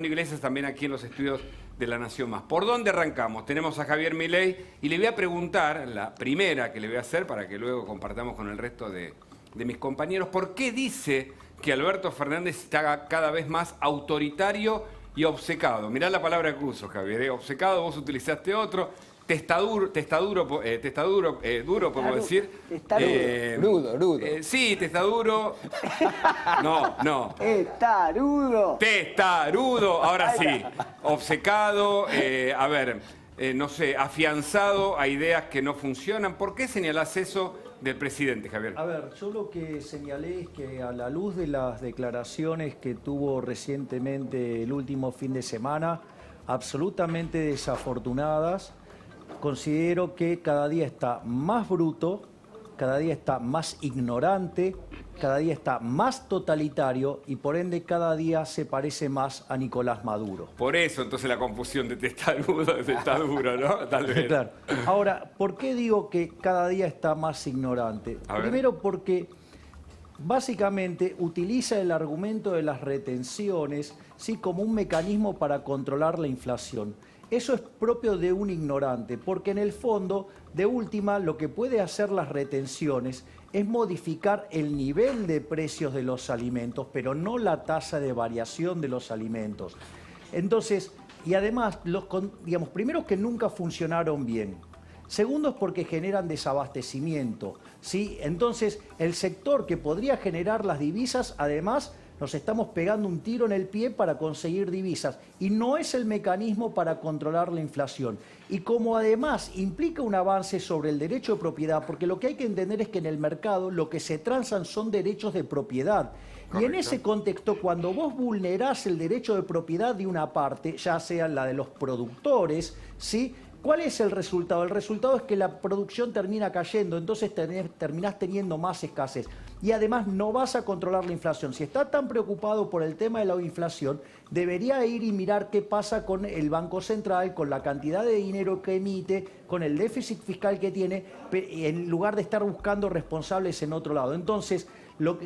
Iglesias también aquí en los estudios de La Nación Más. ¿Por dónde arrancamos? Tenemos a Javier Milei y le voy a preguntar, la primera que le voy a hacer para que luego compartamos con el resto de mis compañeros, ¿por qué dice que Alberto Fernández está cada vez más autoritario y obcecado? Mirá la palabra que uso, Javier, obcecado, vos utilizaste otro. Duro, podemos decir. Rudo. Sí, testaduro. No. Testarudo, ahora sí. Obcecado, no sé, afianzado a ideas que no funcionan. ¿Por qué señalás eso del presidente, Javier? A ver, yo lo que señalé es que a la luz de las declaraciones que tuvo recientemente el último fin de semana, absolutamente desafortunadas, considero que cada día está más bruto, cada día está más ignorante, cada día está más totalitario y por ende cada día se parece más a Nicolás Maduro. Por eso entonces la confusión de testarudo, de testaduro, ¿no? Tal vez. Claro. Ahora, ¿por qué digo que cada día está más ignorante? Primero porque básicamente utiliza el argumento de las retenciones, ¿sí?, como un mecanismo para controlar la inflación. Eso es propio de un ignorante, porque en el fondo, de última, lo que puede hacer las retenciones es modificar el nivel de precios de los alimentos, pero no la tasa de variación de los alimentos. Entonces, y además, primero que nunca funcionaron bien. Segundo es porque generan desabastecimiento, ¿sí? Entonces, el sector que podría generar las divisas, además, nos estamos pegando un tiro en el pie para conseguir divisas y no es el mecanismo para controlar la inflación. Y como además implica un avance sobre el derecho de propiedad, porque lo que hay que entender es que en el mercado lo que se transan son derechos de propiedad. Correcto. Y en ese contexto, cuando vos vulnerás el derecho de propiedad de una parte, ya sea la de los productores, ¿sí?, ¿cuál es el resultado? El resultado es que la producción termina cayendo, entonces terminás teniendo más escasez. Y además no vas a controlar la inflación. Si está tan preocupado por el tema de la inflación, debería ir y mirar qué pasa con el Banco Central, con la cantidad de dinero que emite, con el déficit fiscal que tiene, en lugar de estar buscando responsables en otro lado. Entonces, lo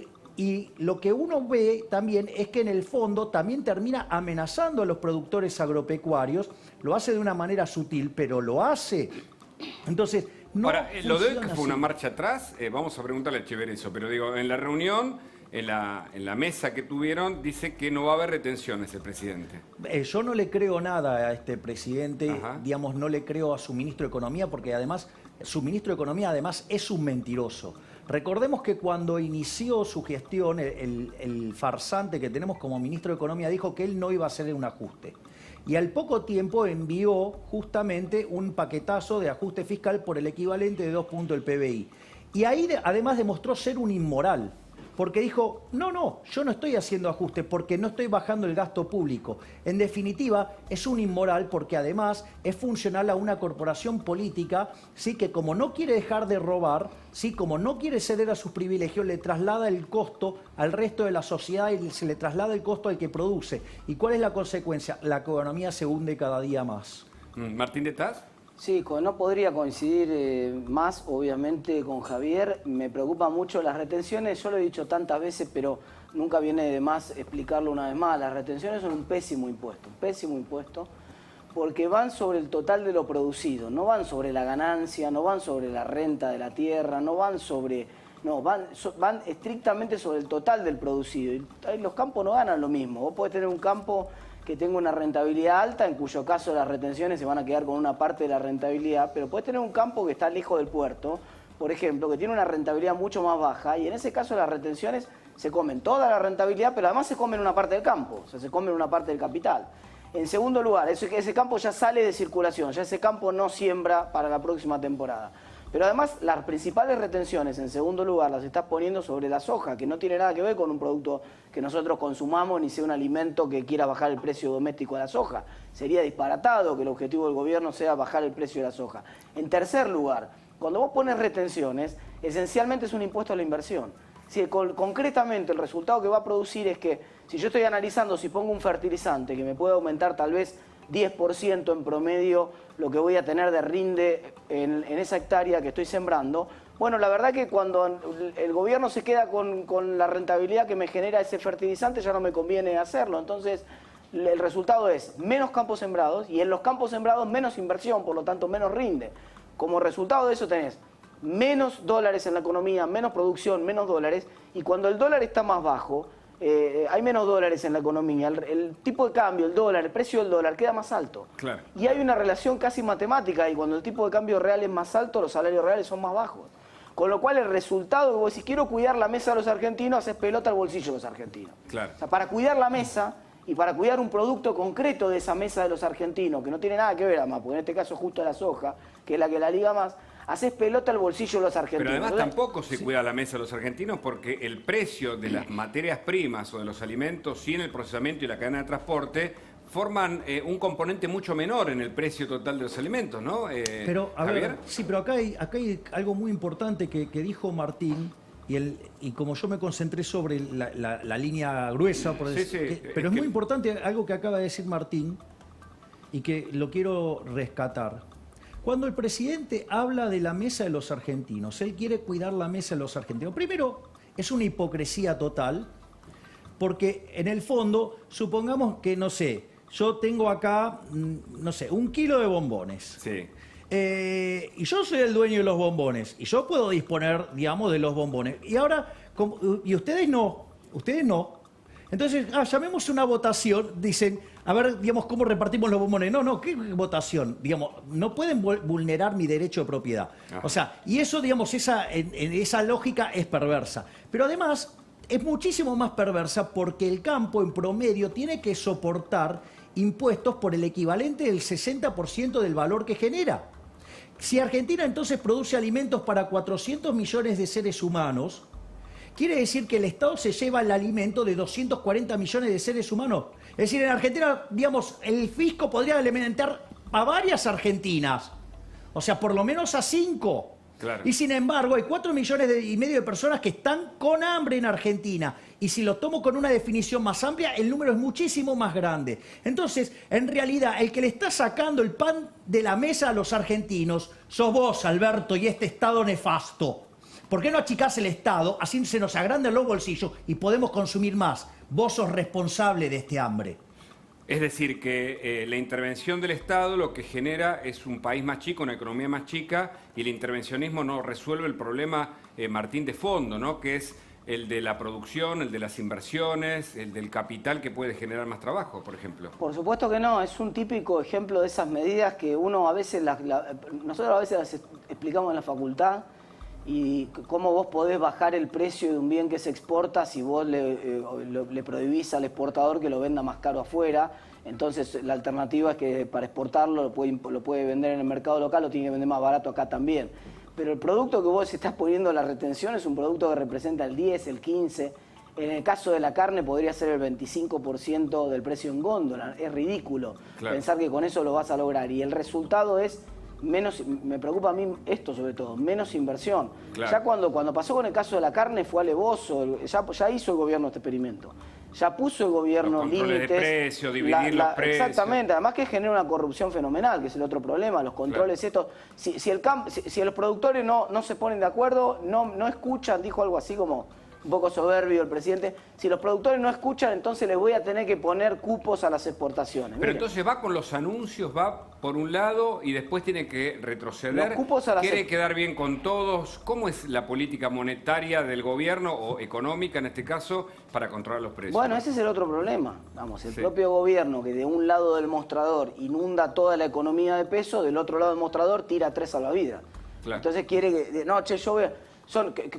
que uno ve también es que en el fondo también termina amenazando a los productores agropecuarios, lo hace de una manera sutil, pero lo hace. Entonces, no. Ahora, lo de hoy que fue una marcha atrás, vamos a preguntarle a Echeverría eso, pero digo, en la reunión, en la mesa que tuvieron, dice que no va a haber retenciones el presidente. Yo no le creo nada a este presidente, digamos, no le creo a su ministro de Economía, porque además, su ministro de Economía además es un mentiroso. Recordemos que cuando inició su gestión, el farsante que tenemos como ministro de Economía dijo que él no iba a hacer un ajuste. Y al poco tiempo envió justamente un paquetazo de ajuste fiscal por el equivalente de 2 puntos del PBI. Y ahí además demostró ser un inmoral, porque dijo, no, yo no estoy haciendo ajuste porque no estoy bajando el gasto público. En definitiva, es un inmoral porque además es funcional a una corporación política, ¿sí?, que como no quiere dejar de robar, ¿sí?, como no quiere ceder a sus privilegios, le traslada el costo al resto de la sociedad y se le traslada el costo al que produce. ¿Y cuál es la consecuencia? La economía se hunde cada día más. Martín de Taz. Sí, no podría coincidir más, obviamente, con Javier. Me preocupa mucho las retenciones. Yo lo he dicho tantas veces, pero nunca viene de más explicarlo una vez más. Las retenciones son un pésimo impuesto, porque van sobre el total de lo producido. No van sobre la ganancia, no van sobre la renta de la tierra, no van sobre... No, van estrictamente sobre el total del producido. Y los campos no ganan lo mismo. Vos podés tener un campo que tenga una rentabilidad alta, en cuyo caso las retenciones se van a quedar con una parte de la rentabilidad, pero podés tener un campo que está lejos del puerto, por ejemplo, que tiene una rentabilidad mucho más baja, y en ese caso las retenciones se comen toda la rentabilidad, pero además se comen una parte del campo, o sea, se comen una parte del capital. En segundo lugar, ese campo ya sale de circulación, ya ese campo no siembra para la próxima temporada. Pero además las principales retenciones, en segundo lugar, las estás poniendo sobre la soja, que no tiene nada que ver con un producto que nosotros consumamos ni sea un alimento que quiera bajar el precio doméstico de la soja. Sería disparatado que el objetivo del gobierno sea bajar el precio de la soja. En tercer lugar, cuando vos pones retenciones, esencialmente es un impuesto a la inversión. Si concretamente el resultado que va a producir es que, si yo estoy analizando si pongo un fertilizante que me puede aumentar tal vez 10% en promedio lo que voy a tener de rinde en esa hectárea que estoy sembrando, bueno, la verdad que cuando el gobierno se queda con la rentabilidad que me genera ese fertilizante ya no me conviene hacerlo. Entonces, el resultado es menos campos sembrados y en los campos sembrados menos inversión, por lo tanto menos rinde. Como resultado de eso tenés menos dólares en la economía, menos producción, menos dólares, y cuando el dólar está más bajo, hay menos dólares en la economía, el tipo de cambio, el dólar, el precio del dólar queda más alto. Claro. Y hay una relación casi matemática, y cuando el tipo de cambio real es más alto, los salarios reales son más bajos. Con lo cual el resultado, vos decís, quiero cuidar la mesa de los argentinos, haces pelota al bolsillo de los argentinos. Claro. O sea, para cuidar la mesa y para cuidar un producto concreto de esa mesa de los argentinos, que no tiene nada que ver además, porque en este caso justo la soja, que es la que la liga más, haces pelota al bolsillo de los argentinos. Pero además Entonces, tampoco se cuida la mesa de los argentinos porque el precio de las materias primas o de los alimentos sin el procesamiento y la cadena de transporte forman un componente mucho menor en el precio total de los alimentos, ¿no? Pero, a Javier. ver, sí, pero acá hay algo muy importante que dijo Martín, y como yo me concentré sobre la línea gruesa, por Sí, decir, sí, pero es muy importante algo que acaba de decir Martín y que lo quiero rescatar. Cuando el presidente habla de la mesa de los argentinos, él quiere cuidar la mesa de los argentinos. Primero, es una hipocresía total, porque en el fondo, supongamos que, no sé, yo tengo acá, no sé, 1 kilo de bombones. Sí. Y yo soy el dueño de los bombones, y yo puedo disponer, digamos, de los bombones. Y ahora, y ustedes no. Entonces, llamemos una votación, dicen, a ver, digamos, ¿cómo repartimos los bombones? No, ¿qué votación? Digamos, no pueden vulnerar mi derecho de propiedad. Ajá. O sea, y eso, digamos, esa lógica es perversa. Pero además, es muchísimo más perversa porque el campo, en promedio, tiene que soportar impuestos por el equivalente del 60% del valor que genera. Si Argentina entonces produce alimentos para 400 millones de seres humanos, quiere decir que el Estado se lleva el alimento de 240 millones de seres humanos. Es decir, en Argentina, digamos, el fisco podría alimentar a varias Argentinas. O sea, por lo menos a 5. Claro. Y sin embargo, hay 4,5 millones de personas que están con hambre en Argentina. Y si lo tomo con una definición más amplia, el número es muchísimo más grande. Entonces, en realidad, el que le está sacando el pan de la mesa a los argentinos sos vos, Alberto, y este Estado nefasto. ¿Por qué no achicás el Estado? Así se nos agrandan los bolsillos y podemos consumir más. Vos sos responsable de este hambre. Es decir, que la intervención del Estado lo que genera es un país más chico, una economía más chica, y el intervencionismo no resuelve el problema, Martín, de fondo, ¿no? Que es el de la producción, el de las inversiones, el del capital que puede generar más trabajo, por ejemplo. Por supuesto que no, es un típico ejemplo de esas medidas que uno a veces, nosotros a veces las explicamos en la facultad, y cómo vos podés bajar el precio de un bien que se exporta si vos le prohibís al exportador que lo venda más caro afuera. Entonces la alternativa es que para exportarlo lo puede vender en el mercado local, lo tiene que vender más barato acá también. Pero el producto que vos estás poniendo la retención es un producto que representa el 10, el 15. En el caso de la carne podría ser el 25% del precio en góndola. Es ridículo pensar que con eso lo vas a lograr. Y el resultado es menos, me preocupa a mí esto sobre todo, menos inversión. Claro. Ya cuando pasó con el caso de la carne fue alevoso, ya hizo el gobierno este experimento. Ya puso el gobierno límites. Los controles de precio, dividir los precios. Exactamente, además que genera una corrupción fenomenal, que es el otro problema, los controles estos. Si los productores no se ponen de acuerdo, no escuchan, dijo algo así como un poco soberbio el presidente, si los productores no escuchan, entonces les voy a tener que poner cupos a las exportaciones. Pero Miren, entonces va con los anuncios, va por un lado y después tiene que retroceder, Los cupos a las quiere quedar bien con todos. ¿Cómo es la política monetaria del gobierno, o económica en este caso, para controlar los precios? Bueno, ese es el otro problema. Vamos, el Sí. propio gobierno que de un lado del mostrador inunda toda la economía de peso, del otro lado del mostrador tira 3 salvavidas. Claro. Entonces quiere que, no, che, yo voy a...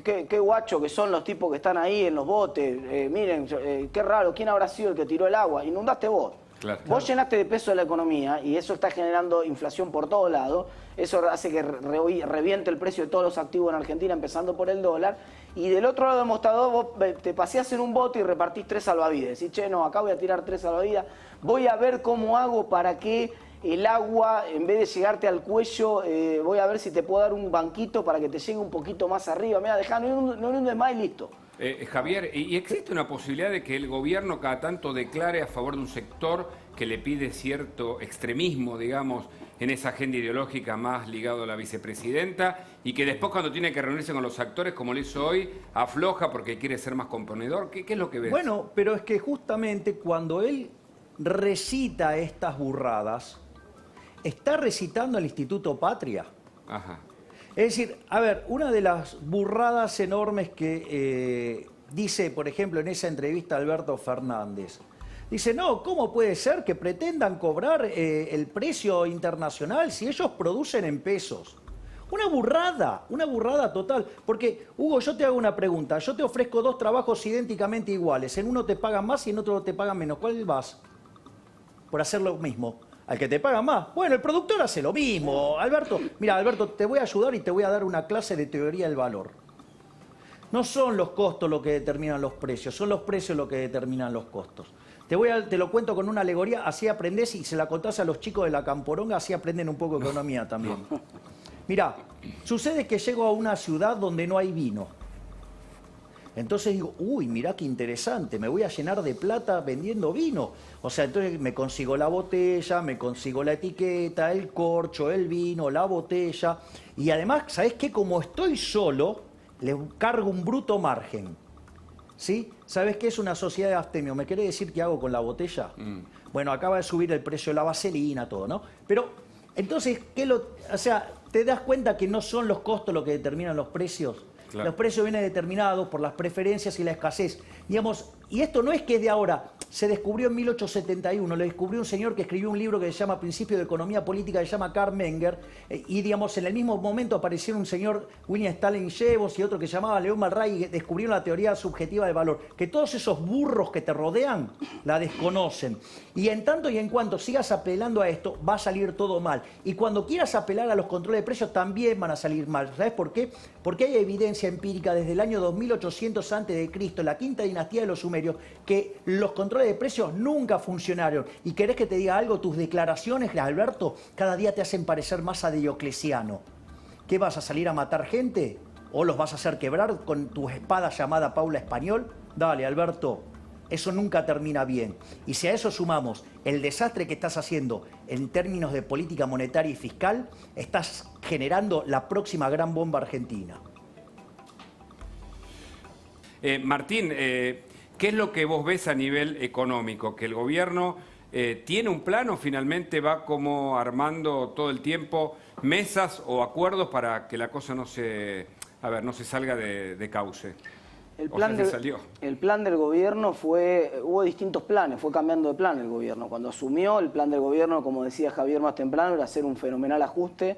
Qué guacho que son los tipos que están ahí en los botes. Miren, qué raro, ¿quién habrá sido el que tiró el agua? Inundaste vos. Claro. Vos llenaste de peso la economía y eso está generando inflación por todos lados. Eso hace que reviente el precio de todos los activos en Argentina, empezando por el dólar. Y del otro lado del mostrador vos te paseás en un bote y repartís 3 salvavidas. Decís, che, no, acá voy a tirar 3 salvavidas. Voy a ver cómo hago para que el agua, en vez de llegarte al cuello, voy a ver si te puedo dar un banquito para que te llegue un poquito más arriba. Mira, dejá, no inundes más y listo. Javier, ¿y existe una posibilidad de que el gobierno cada tanto declare a favor de un sector que le pide cierto extremismo, digamos, en esa agenda ideológica más ligado a la vicepresidenta, y que después cuando tiene que reunirse con los actores, como lo hizo hoy, afloja porque quiere ser más componedor? ¿Qué es lo que ves? Bueno, pero es que justamente cuando él recita estas burradas, está recitando el Instituto Patria. Ajá. Es decir, a ver, una de las burradas enormes que dice, por ejemplo, en esa entrevista Alberto Fernández, dice, no, ¿cómo puede ser que pretendan cobrar el precio internacional si ellos producen en pesos? Una burrada total. Porque, Hugo, yo te hago una pregunta. Yo te ofrezco 2 trabajos idénticamente iguales. En uno te pagan más y en otro te pagan menos. ¿Cuál vas? Por hacer lo mismo. Al que te pagan más. Bueno, el productor hace lo mismo. Alberto, mira, Alberto, te voy a ayudar y te voy a dar una clase de teoría del valor. No son los costos lo que determinan los precios, son los precios lo que determinan los costos. Te lo cuento con una alegoría, así aprendés y se la contás a los chicos de la Camporonga, así aprenden un poco de economía también. Mirá, sucede que llego a una ciudad donde no hay vino. Entonces digo, uy, mirá qué interesante, me voy a llenar de plata vendiendo vino. O sea, entonces me consigo la botella, me consigo la etiqueta, el corcho, el vino, la botella. Y además, ¿sabés qué? Como estoy solo, le cargo un bruto margen. ¿Sí? ¿Sabés qué es una sociedad de abstemio? ¿Me querés decir qué hago con la botella? Bueno, acaba de subir el precio de la vaselina, todo, ¿no? Pero, entonces, o sea, ¿te das cuenta que no son los costos los que determinan los precios? Claro. Los precios vienen determinados por las preferencias y la escasez. Digamos, y esto no es que es de ahora, se descubrió en 1871, lo descubrió un señor que escribió un libro que se llama Principio de Economía Política, que se llama Karl Menger, y digamos, en el mismo momento aparecieron un señor, William Stalin Jevons, y otro que se llamaba León Malray, y descubrieron la teoría subjetiva del valor, que todos esos burros que te rodean la desconocen. Y en tanto y en cuanto sigas apelando a esto, va a salir todo mal. Y cuando quieras apelar a los controles de precios, también van a salir mal. ¿Sabes por qué? Porque hay evidencia empírica desde el año 2800 a.C., la quinta dinastía de los sumerios, que los controles de precios nunca funcionaron. ¿Y querés que te diga algo? Tus declaraciones, Alberto, cada día te hacen parecer más a Diocleciano. ¿Qué vas a salir a matar gente? ¿O los vas a hacer quebrar con tu espada llamada Paula Español? Dale, Alberto, eso nunca termina bien. Y si a eso sumamos el desastre que estás haciendo en términos de política monetaria y fiscal, estás generando la próxima gran bomba argentina. Martín, ¿qué es lo que vos ves a nivel económico? ¿Que el gobierno tiene un plan o finalmente va como armando todo el tiempo mesas o acuerdos para que la cosa no se salga de cauce? El plan del gobierno hubo distintos planes, fue cambiando de plan el gobierno. Cuando asumió, el plan del gobierno, como decía Javier más temprano, era hacer un fenomenal ajuste.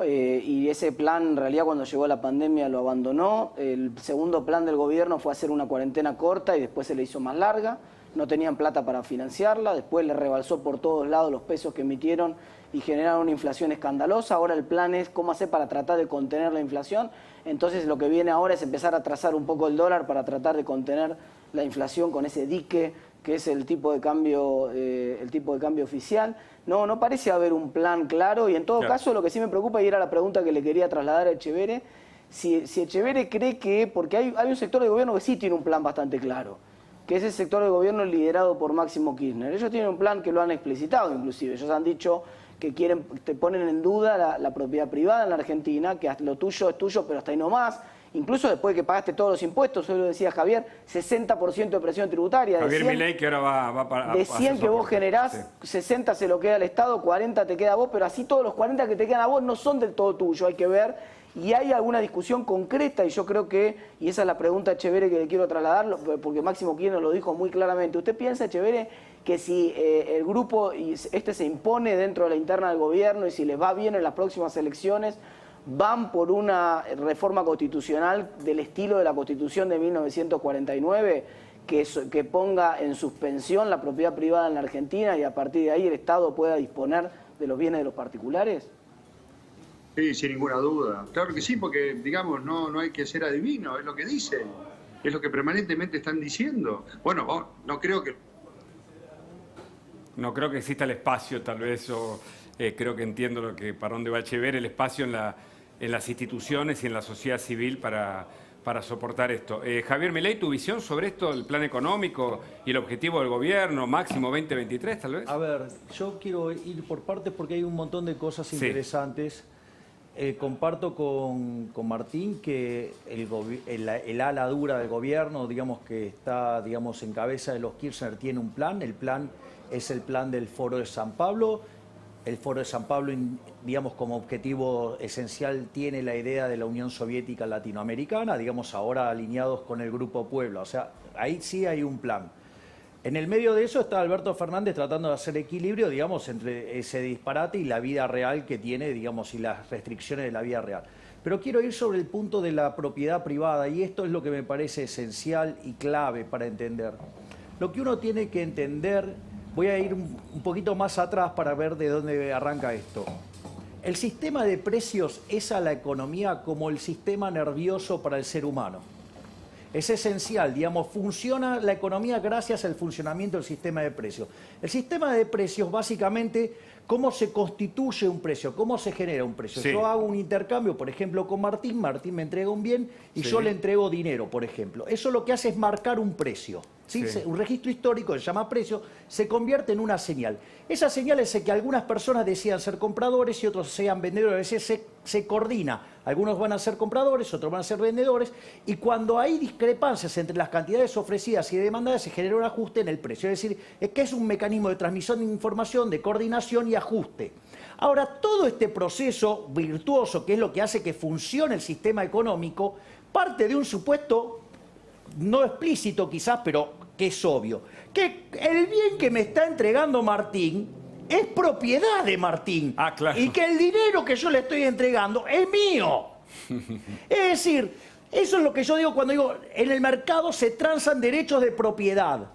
Y ese plan, en realidad, cuando llegó la pandemia lo abandonó. El segundo plan del gobierno fue hacer una cuarentena corta y después se le hizo más larga. No tenían plata para financiarla, después le rebalsó por todos lados los pesos que emitieron y generaron una inflación escandalosa. Ahora el plan es cómo hacer para tratar de contener la inflación. Entonces lo que viene ahora es empezar a trazar un poco el dólar para tratar de contener la inflación con ese dique que es el tipo de cambio oficial. No parece haber un plan claro y en todo caso lo que sí me preocupa, y era la pregunta que le quería trasladar a Etcheverry, si Etcheverry cree que, porque hay un sector de gobierno que sí tiene un plan bastante claro, que es el sector de gobierno liderado por Máximo Kirchner. Ellos tienen un plan que lo han explicitado inclusive, ellos han dicho que te ponen en duda la propiedad privada en la Argentina, que lo tuyo es tuyo pero hasta ahí no más. Incluso después de que pagaste todos los impuestos, hoy lo decía Javier, 60% de presión tributaria. Javier Milei que ahora va para... De 100 que vos generás, 60 se lo queda al Estado, 40 te queda a vos, pero así todos los 40 que te quedan a vos no son del todo tuyos, hay que ver. Y hay alguna discusión concreta, y yo creo que, y esa es la pregunta, Etcheverry, que le quiero trasladar, porque Máximo Kirchner lo dijo muy claramente. ¿Usted piensa, Etcheverry, que si el grupo se impone dentro de la interna del gobierno y si les va bien en las próximas elecciones, van por una reforma constitucional del estilo de la Constitución de 1949, que ponga en suspensión la propiedad privada en la Argentina y a partir de ahí el Estado pueda disponer de los bienes de los particulares? Sí, sin ninguna duda. Claro que sí, porque, digamos, no hay que ser adivino, es lo que dicen, es lo que permanentemente están diciendo. Bueno, no creo que exista el espacio, tal vez, o creo que entiendo para dónde va Etcheverry, el espacio en las instituciones y en la sociedad civil para soportar esto. Javier Milei, ¿tu visión sobre esto, el plan económico y el objetivo del gobierno, máximo 2023 tal vez? A ver, yo quiero ir por partes porque hay un montón de cosas interesantes. Comparto con Martín que el ala dura del gobierno, digamos que está en cabeza de los Kirchner, tiene un plan. El plan es el plan del Foro de San Pablo. El Foro de San Pablo, digamos, como objetivo esencial tiene la idea de la Unión Soviética Latinoamericana, digamos, ahora alineados con el Grupo Puebla. O sea, ahí sí hay un plan. En el medio de eso está Alberto Fernández tratando de hacer equilibrio, digamos, entre ese disparate y la vida real que tiene, digamos, y las restricciones de la vida real. Pero quiero ir sobre el punto de la propiedad privada, y esto es lo que me parece esencial y clave para entender. Lo que uno tiene que entender, voy a ir un poquito más atrás para ver de dónde arranca esto. El sistema de precios es a la economía como el sistema nervioso para el ser humano. Es esencial, digamos, funciona la economía gracias al funcionamiento del sistema de precios. El sistema de precios, básicamente, ¿cómo se constituye un precio? ¿Cómo se genera un precio? Sí. Yo hago un intercambio, por ejemplo, con Martín, Martín me entrega un bien y yo le entrego dinero, por ejemplo. Eso lo que hace es marcar un precio. ¿Sí? Un registro histórico, se llama precio, se convierte en una señal. Esa señal es que algunas personas decidan ser compradores y otros sean vendedores. A veces se coordina. Algunos van a ser compradores, otros van a ser vendedores. Y cuando hay discrepancias entre las cantidades ofrecidas y demandadas, se genera un ajuste en el precio. Es decir, es que es un mecanismo de transmisión de información, de coordinación y ajuste. Ahora, todo este proceso virtuoso, que es lo que hace que funcione el sistema económico, parte de un supuesto no explícito quizás, pero que es obvio, que el bien que me está entregando Martín es propiedad de Martín. Ah, claro. Y que el dinero que yo le estoy entregando es mío. Es decir, eso es lo que yo digo cuando digo, en el mercado se transan derechos de propiedad.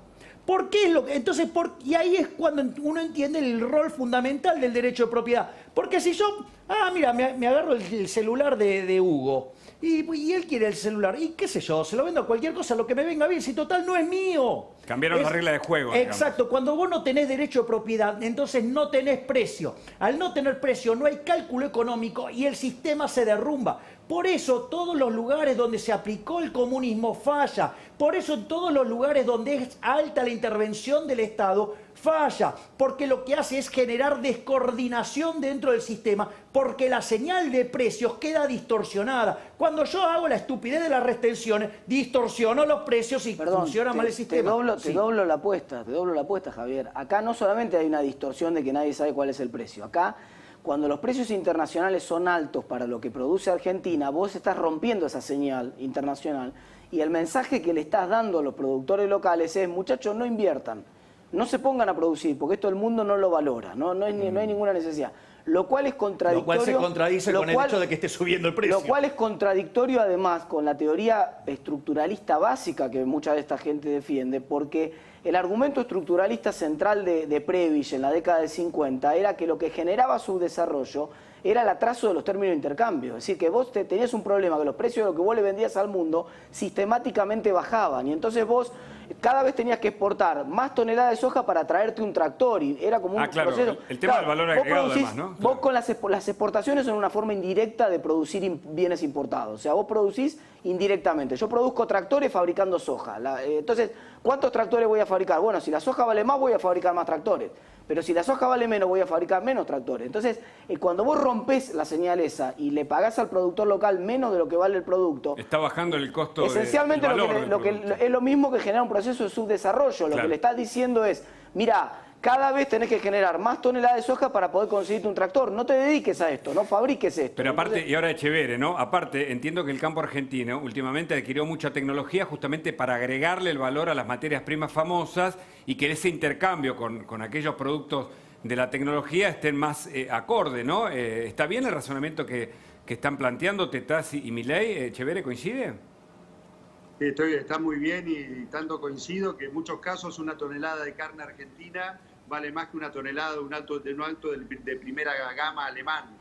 ¿Por qué es lo que? Entonces, y ahí es cuando uno entiende el rol fundamental del derecho de propiedad. Porque si yo, mira, me agarro el celular de Hugo, y él quiere el celular, y qué sé yo, se lo vendo a cualquier cosa, lo que me venga bien, si total no es mío. Cambiaron la regla de juego. Exacto, digamos. Cuando vos no tenés derecho de propiedad, entonces no tenés precio. Al no tener precio no hay cálculo económico y el sistema se derrumba. Por eso todos los lugares donde se aplicó el comunismo falla. Por eso en todos los lugares donde es alta la intervención del Estado falla. Porque lo que hace es generar descoordinación dentro del sistema, porque la señal de precios queda distorsionada. Cuando yo hago la estupidez de las retenciones, distorsiono los precios y funciona mal el sistema. Te doblo la apuesta, Javier. Acá no solamente hay una distorsión de que nadie sabe cuál es el precio. Acá, cuando los precios internacionales son altos para lo que produce Argentina, vos estás rompiendo esa señal internacional y el mensaje que le estás dando a los productores locales es, muchachos, no inviertan, no se pongan a producir, porque esto el mundo no lo valora, no hay ninguna necesidad. Lo cual es contradictorio. Lo cual se contradice con el hecho de que esté subiendo el precio. Lo cual es contradictorio además con la teoría estructuralista básica que mucha de esta gente defiende, porque el argumento estructuralista central de Prebisch en la década del 50 era que lo que generaba su desarrollo era el atraso de los términos de intercambio. Es decir, que vos tenías un problema, que los precios de lo que vos le vendías al mundo sistemáticamente bajaban. Y entonces vos cada vez tenías que exportar más toneladas de soja para traerte un tractor. Y era como un proceso. El tema del valor agregado además, ¿no? Vos con las exportaciones son una forma indirecta de producir bienes importados. O sea, vos producís indirectamente. Yo produzco tractores fabricando soja. Entonces, ¿cuántos tractores voy a fabricar? Bueno, si la soja vale más, voy a fabricar más tractores. Pero si la soja vale menos, voy a fabricar menos tractores. Entonces, cuando vos rompés la señal esa y le pagás al productor local menos de lo que vale el producto... Está bajando el costo esencialmente es lo mismo que genera un proceso de subdesarrollo. Lo que le estás diciendo es, mira, cada vez tenés que generar más toneladas de soja para poder conseguirte un tractor. No te dediques a esto, no fabriques esto. Pero aparte, y ahora Echeverre, ¿no? Aparte, entiendo que el campo argentino últimamente adquirió mucha tecnología justamente para agregarle el valor a las materias primas famosas y que ese intercambio con aquellos productos de la tecnología estén más acorde, ¿no? ¿Está bien el razonamiento que están planteando Tetaz y Milei? ¿Echeverre coincide? Está muy bien y tanto coincido que en muchos casos una tonelada de carne argentina vale más que una tonelada de un auto de primera gama alemán.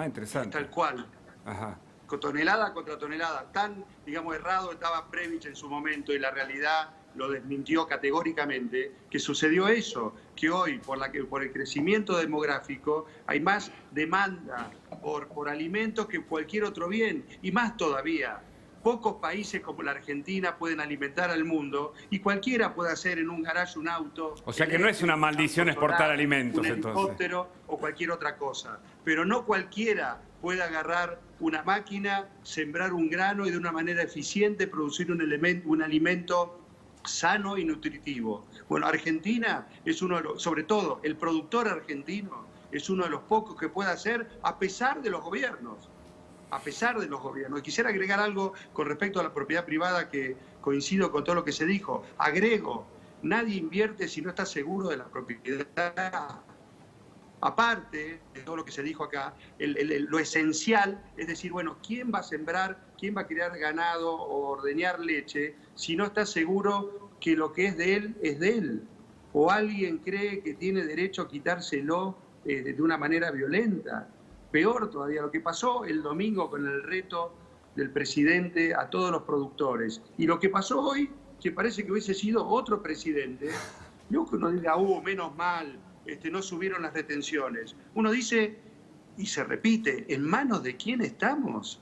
Interesante. Tal cual. Ajá. Tonelada contra tonelada. Tan, digamos, errado estaba Prebisch en su momento y la realidad lo desmintió categóricamente, que sucedió eso, que hoy por el crecimiento demográfico hay más demanda por alimentos que cualquier otro bien y más todavía. Pocos países como la Argentina pueden alimentar al mundo y cualquiera puede hacer en un garaje un auto. O sea que no es una maldición exportar alimentos, un entonces. helicóptero o cualquier otra cosa. Pero no cualquiera puede agarrar una máquina, sembrar un grano y de una manera eficiente producir un alimento sano y nutritivo. Bueno, Argentina es uno de los, sobre todo el productor argentino, es uno de los pocos que puede hacer a pesar de los gobiernos. A pesar de los gobiernos. Quisiera agregar algo con respecto a la propiedad privada, que coincido con todo lo que se dijo. Agrego, nadie invierte si no está seguro de la propiedad. Aparte de todo lo que se dijo acá, lo esencial es decir, bueno, ¿quién va a sembrar, quién va a criar ganado o ordeñar leche si no está seguro que lo que es de él es de él? ¿O alguien cree que tiene derecho a quitárselo de una manera violenta? Peor todavía, lo que pasó el domingo con el reto del presidente a todos los productores. Y lo que pasó hoy, que parece que hubiese sido otro presidente, yo que uno diga, menos mal, no subieron las retenciones. Uno dice, y se repite, ¿en manos de quién estamos?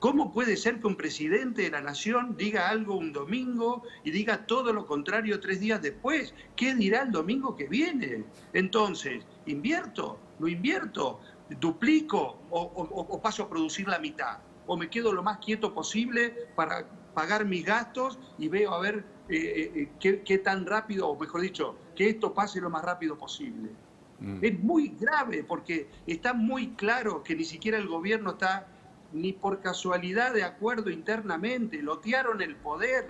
¿Cómo puede ser que un presidente de la nación diga algo un domingo y diga todo lo contrario 3 días después? ¿Qué dirá el domingo que viene? Entonces, ¿invierto? ¿No invierto? ¿Duplico o paso a producir la mitad? ¿O me quedo lo más quieto posible para pagar mis gastos y veo a ver qué tan rápido, o mejor dicho, que esto pase lo más rápido posible? Es muy grave porque está muy claro que ni siquiera el gobierno está ni por casualidad de acuerdo internamente. Lotearon el poder.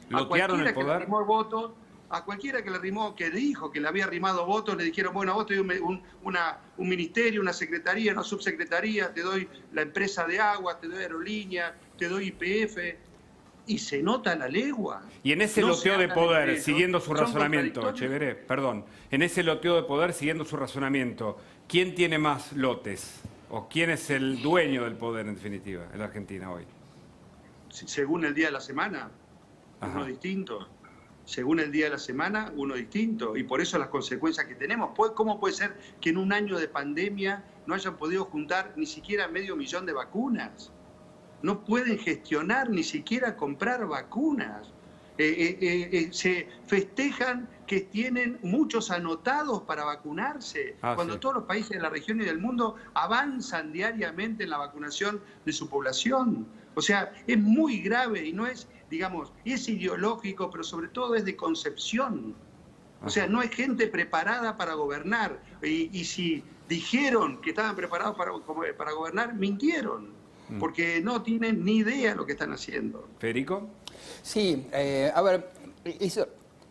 ¿Lotearon el poder? A cualquiera que le arrimó, que dijo que le había arrimado votos, le dijeron, bueno, a vos te doy un ministerio, una secretaría, una subsecretaría, te doy la empresa de agua, te doy aerolínea, te doy YPF, y se nota la legua. Y en ese loteo de poder, siguiendo su razonamiento, Echeveré, perdón, en ese loteo de poder, siguiendo su razonamiento, ¿quién tiene más lotes? ¿O quién es el dueño del poder, en definitiva, en la Argentina hoy? Según el día de la semana, uno distinto. Según el día de la semana, uno distinto. Y por eso las consecuencias que tenemos. ¿Cómo puede ser que en un año de pandemia no hayan podido juntar ni siquiera 500.000 de vacunas? No pueden gestionar ni siquiera comprar vacunas. Se festejan que tienen muchos anotados para vacunarse, cuando todos los países de la región y del mundo avanzan diariamente en la vacunación de su población. O sea, es muy grave y no es, digamos, es ideológico, pero sobre todo es de concepción. O sea, no es gente preparada para gobernar. Y si dijeron que estaban preparados para gobernar, mintieron, porque no tienen ni idea de lo que están haciendo. ¿Federico? Sí, a ver,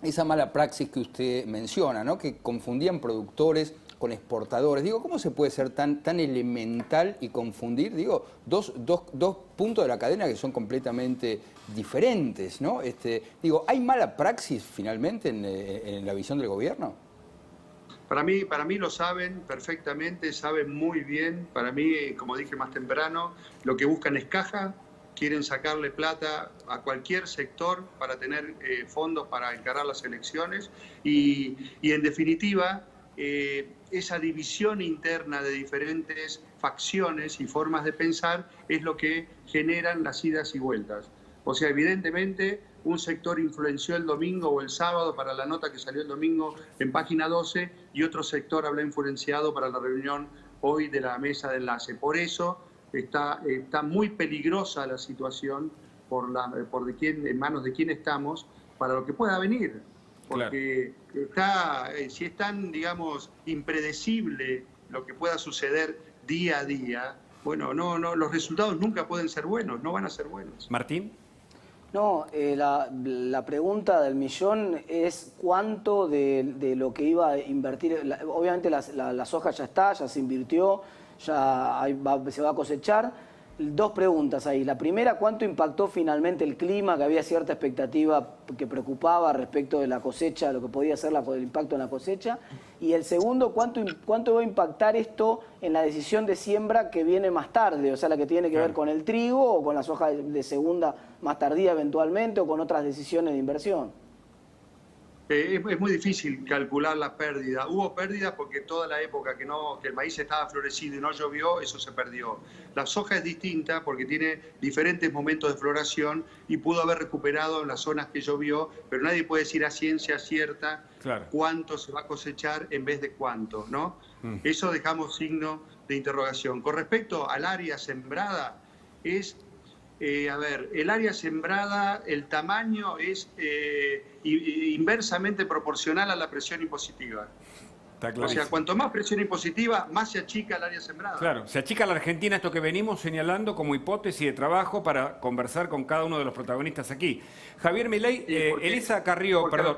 esa mala praxis que usted menciona, ¿no? Que confundían productores con exportadores. Digo, ¿cómo se puede ser tan elemental y confundir, digo, dos puntos de la cadena que son completamente diferentes, ¿no? Digo, ¿hay mala praxis finalmente en la visión del gobierno? Para mí lo saben perfectamente, saben muy bien. Para mí, como dije más temprano, lo que buscan es caja. Quieren sacarle plata a cualquier sector para tener fondos para encarar las elecciones y en definitiva, esa división interna de diferentes facciones y formas de pensar es lo que generan las idas y vueltas. O sea, evidentemente, un sector influenció el domingo o el sábado para la nota que salió el domingo en Página 12 y otro sector habrá influenciado para la reunión hoy de la mesa de enlace. Por eso está muy peligrosa la situación en manos de quién estamos para lo que pueda venir. Porque si es tan, digamos, impredecible lo que pueda suceder día a día, bueno, los resultados nunca pueden ser buenos, no van a ser buenos. Martín. No, la pregunta del millón es cuánto de lo que iba a invertir. Obviamente la soja ya se invirtió, se va a cosechar. 2 preguntas ahí. La primera, ¿cuánto impactó finalmente el clima? Que había cierta expectativa que preocupaba respecto de la cosecha, lo que podía ser el impacto en la cosecha. Y el segundo, ¿cuánto va a impactar esto en la decisión de siembra que viene más tarde? O sea, la que tiene que ver con el trigo o con la soja de segunda más tardía eventualmente o con otras decisiones de inversión. Es muy difícil calcular la pérdida. Hubo pérdidas porque toda la época que el maíz estaba florecido y no llovió, eso se perdió. La soja es distinta porque tiene diferentes momentos de floración y pudo haber recuperado en las zonas que llovió, pero nadie puede decir a ciencia cierta cuánto se va a cosechar en vez de cuánto, ¿no? Eso dejamos signo de interrogación. Con respecto al área sembrada, es a ver, el área sembrada, el tamaño es inversamente proporcional a la presión impositiva. O sea, cuanto más presión impositiva, más se achica el área sembrada. Claro, se achica la Argentina, esto que venimos señalando como hipótesis de trabajo para conversar con cada uno de los protagonistas aquí. Javier Milei, Elisa Carrió, perdón.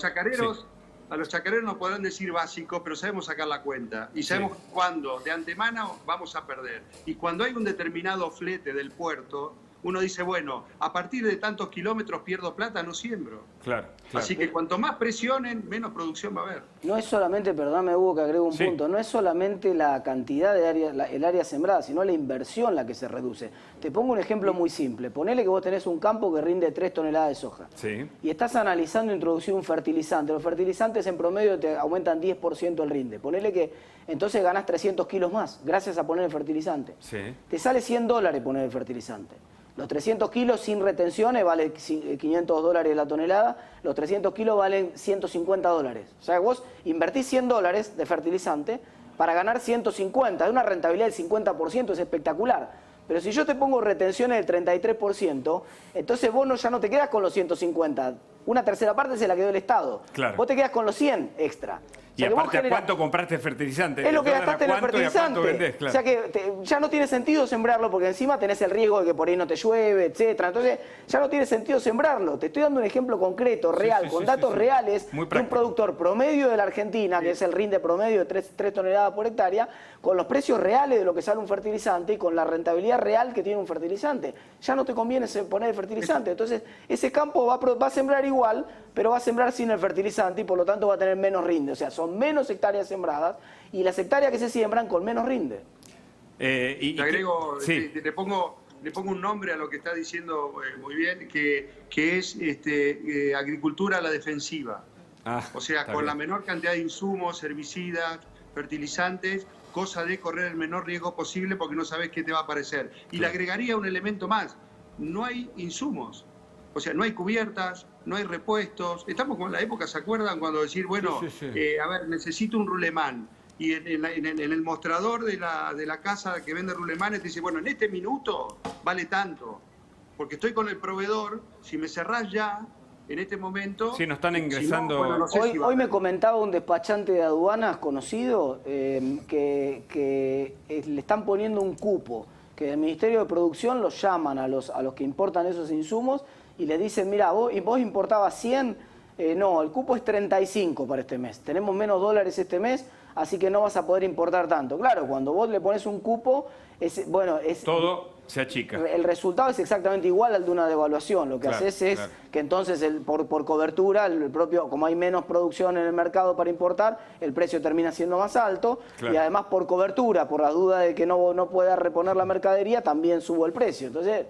A los chacareros nos podrán decir básicos, pero sabemos sacar la cuenta. Y sabemos cuándo, de antemano, vamos a perder. Y cuando hay un determinado flete del puerto, uno dice, bueno, a partir de tantos kilómetros pierdo plata, no siembro. Claro. Así que cuanto más presionen, menos producción va a haber. No es solamente, perdóname Hugo que agrego un punto, no es solamente la cantidad de área, el área sembrada, sino la inversión la que se reduce. Te pongo un ejemplo muy simple. Ponele que vos tenés un campo que rinde 3 toneladas de soja. Sí. Y estás analizando introducir un fertilizante. Los fertilizantes en promedio te aumentan 10% el rinde. Ponele que entonces ganás 300 kilos más gracias a poner el fertilizante. Sí. Te sale $100 poner el fertilizante. Los 300 kilos sin retenciones valen $500 la tonelada, los 300 kilos valen $150. O sea, vos invertís $100 de fertilizante para ganar 150, de una rentabilidad del 50%, es espectacular. Pero si yo te pongo retenciones del 33%, entonces vos ya no te quedas con los 150, una tercera parte se la quedó el Estado. Claro. Vos te quedas con los 100 extra. Y aparte, ¿a cuánto compraste fertilizante? Es lo que gastaste en el fertilizante. Vendés, claro. O sea que ya no tiene sentido sembrarlo porque encima tenés el riesgo de que por ahí no te llueve, etcétera. Entonces ya no tiene sentido sembrarlo. Te estoy dando un ejemplo concreto, real, con datos reales de un productor promedio de la Argentina, que es el rinde promedio de 3 toneladas por hectárea, con los precios reales de lo que sale un fertilizante y con la rentabilidad real que tiene un fertilizante. Ya no te conviene poner el fertilizante. Entonces ese campo va a sembrar igual, pero va a sembrar sin el fertilizante y por lo tanto va a tener menos rinde. O sea, son menos hectáreas sembradas y las hectáreas que se siembran con menos rinde. Te agrego, le pongo un nombre a lo que está diciendo muy bien, que es agricultura a la defensiva. O sea, con la menor cantidad de insumos, herbicidas, fertilizantes, cosa de correr el menor riesgo posible porque no sabes qué te va a aparecer. Y le agregaría un elemento más, no hay insumos. O sea, no hay cubiertas, no hay repuestos. Estamos con la época, ¿se acuerdan? Cuando decir, bueno, a ver, necesito un rulemán. Y en el mostrador de la casa que vende rulemanes te dice, bueno, en este minuto vale tanto. Porque estoy con el proveedor, si me cerrás ya, en este momento... Sí, nos están ingresando... Si no, bueno, no sé hoy me comentaba un despachante de aduanas conocido que le están poniendo un cupo, que el Ministerio de Producción los llaman a los que importan esos insumos y les dicen, mira, vos importabas 100, no, el cupo es 35 para este mes. Tenemos menos dólares este mes, así que no vas a poder importar tanto. Claro, cuando vos le pones un cupo, todo se achica. El resultado es exactamente igual al de una devaluación. Lo que haces es que entonces por cobertura, el propio, como hay menos producción en el mercado para importar, el precio termina siendo más alto y además por cobertura, por la duda de que no pueda reponer la mercadería, también subo el precio. Entonces...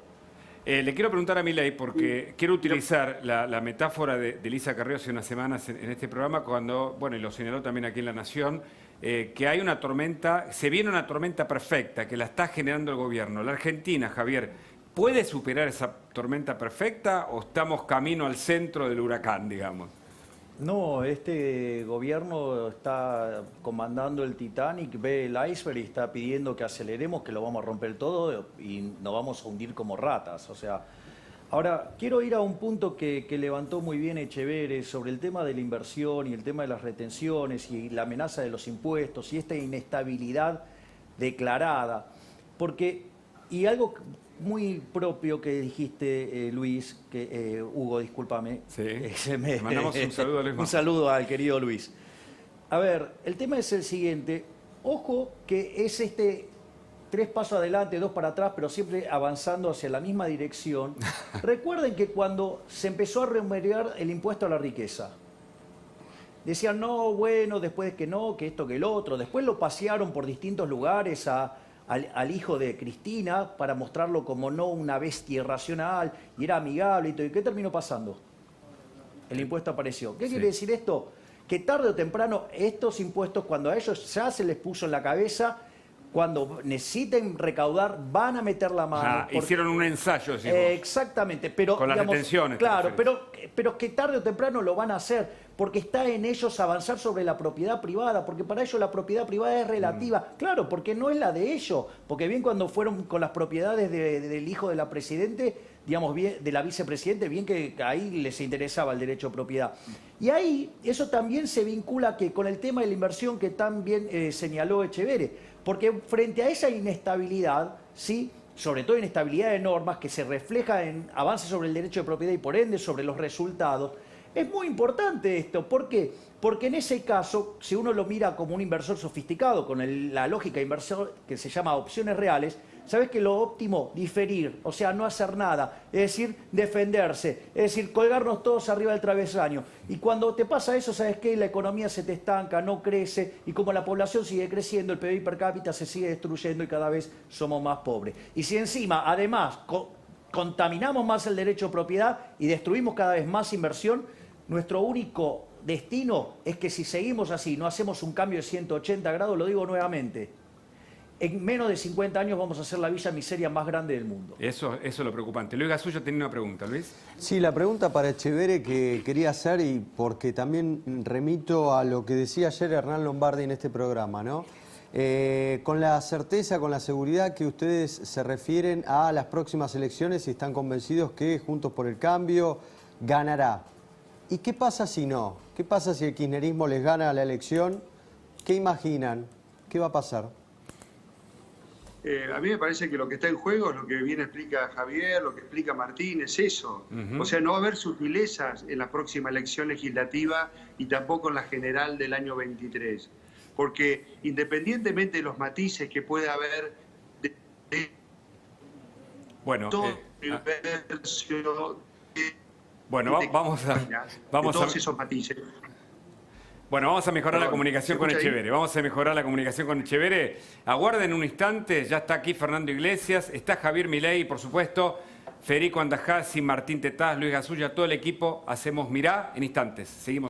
le quiero preguntar a Milei, porque quiero utilizar la metáfora de Elisa Carrió hace unas semanas en este programa, cuando, bueno, y lo señaló también aquí en La Nación, que hay una tormenta, se viene una tormenta perfecta, que la está generando el gobierno. La Argentina, Javier, ¿puede superar esa tormenta perfecta o estamos camino al centro del huracán, digamos? No, este gobierno está comandando el Titanic, ve el iceberg y está pidiendo que aceleremos, que lo vamos a romper todo y nos vamos a hundir como ratas. O sea, ahora quiero ir a un punto que levantó muy bien Echeverri sobre el tema de la inversión y el tema de las retenciones y la amenaza de los impuestos y esta inestabilidad declarada. Porque, y algo muy propio que dijiste, Luis, Hugo, discúlpame. Sí. Mandamos un saludo a Luis. Un saludo al querido Luis. A ver, el tema es el siguiente. Ojo que es 3 pasos adelante, 2 para atrás, pero siempre avanzando hacia la misma dirección. Recuerden que cuando se empezó a remunerar el impuesto a la riqueza, decían, no, bueno, después que no, que esto, que el otro. Después lo pasearon por distintos lugares al hijo de Cristina para mostrarlo como no una bestia irracional y era amigable y todo. ¿Y qué terminó pasando? El impuesto apareció. ¿Qué quiere decir esto? Que tarde o temprano estos impuestos, cuando a ellos ya se les puso en la cabeza, cuando necesiten recaudar, van a meter la mano. Hicieron un ensayo, decimos. Exactamente, pero con las retenciones. Claro, pero que tarde o temprano lo van a hacer, porque está en ellos avanzar sobre la propiedad privada, porque para ellos la propiedad privada es relativa. Claro, porque no es la de ellos, porque bien cuando fueron con las propiedades del hijo de la Presidente, digamos, bien, de la vicepresidente, bien que ahí les interesaba el derecho a propiedad. Y ahí eso también se vincula con el tema de la inversión que también señaló Etcheverry, porque frente a esa inestabilidad, ¿sí?, sobre todo inestabilidad de normas que se refleja en avances sobre el derecho de propiedad y por ende sobre los resultados, es muy importante esto. ¿Por qué? Porque en ese caso, si uno lo mira como un inversor sofisticado, con la lógica de inversor que se llama opciones reales, sabes que lo óptimo, diferir, o sea, no hacer nada, es decir, defenderse, es decir, colgarnos todos arriba del travesaño. Y cuando te pasa eso, sabes que la economía se te estanca, no crece, y como la población sigue creciendo, el PBI per cápita se sigue destruyendo y cada vez somos más pobres. Y si encima, además, contaminamos más el derecho a propiedad y destruimos cada vez más inversión, nuestro único destino es que si seguimos así, no hacemos un cambio de 180 grados, lo digo nuevamente, en menos de 50 años vamos a ser la villa miseria más grande del mundo. Eso es lo preocupante. Luis Gasulla tiene una pregunta, Luis. Sí, la pregunta para Etcheverry que quería hacer, y porque también remito a lo que decía ayer Hernán Lombardi en este programa, ¿no? Con la certeza, con la seguridad que ustedes se refieren a las próximas elecciones y están convencidos que Juntos por el Cambio ganará. ¿Y qué pasa si no? ¿Qué pasa si el kirchnerismo les gana la elección? ¿Qué imaginan? ¿Qué va a pasar? A mí me parece que lo que está en juego es lo que bien explica Javier, lo que explica Martín, es eso. O sea, no va a haber sutilezas en la próxima elección legislativa y tampoco en la general del año 23. Porque independientemente de los matices que pueda haber Bueno, Bueno, vamos esos matices. Bueno, vamos a mejorar la comunicación con escucha ahí? Etcheverry. Vamos a mejorar la comunicación con Etcheverry. Aguarden un instante, ya está aquí Fernando Iglesias, está Javier Milei, por supuesto, Federico Andajasi, Martín Tetaz, Luis Gasulla, todo el equipo. Hacemos Mirá en instantes. Seguimos.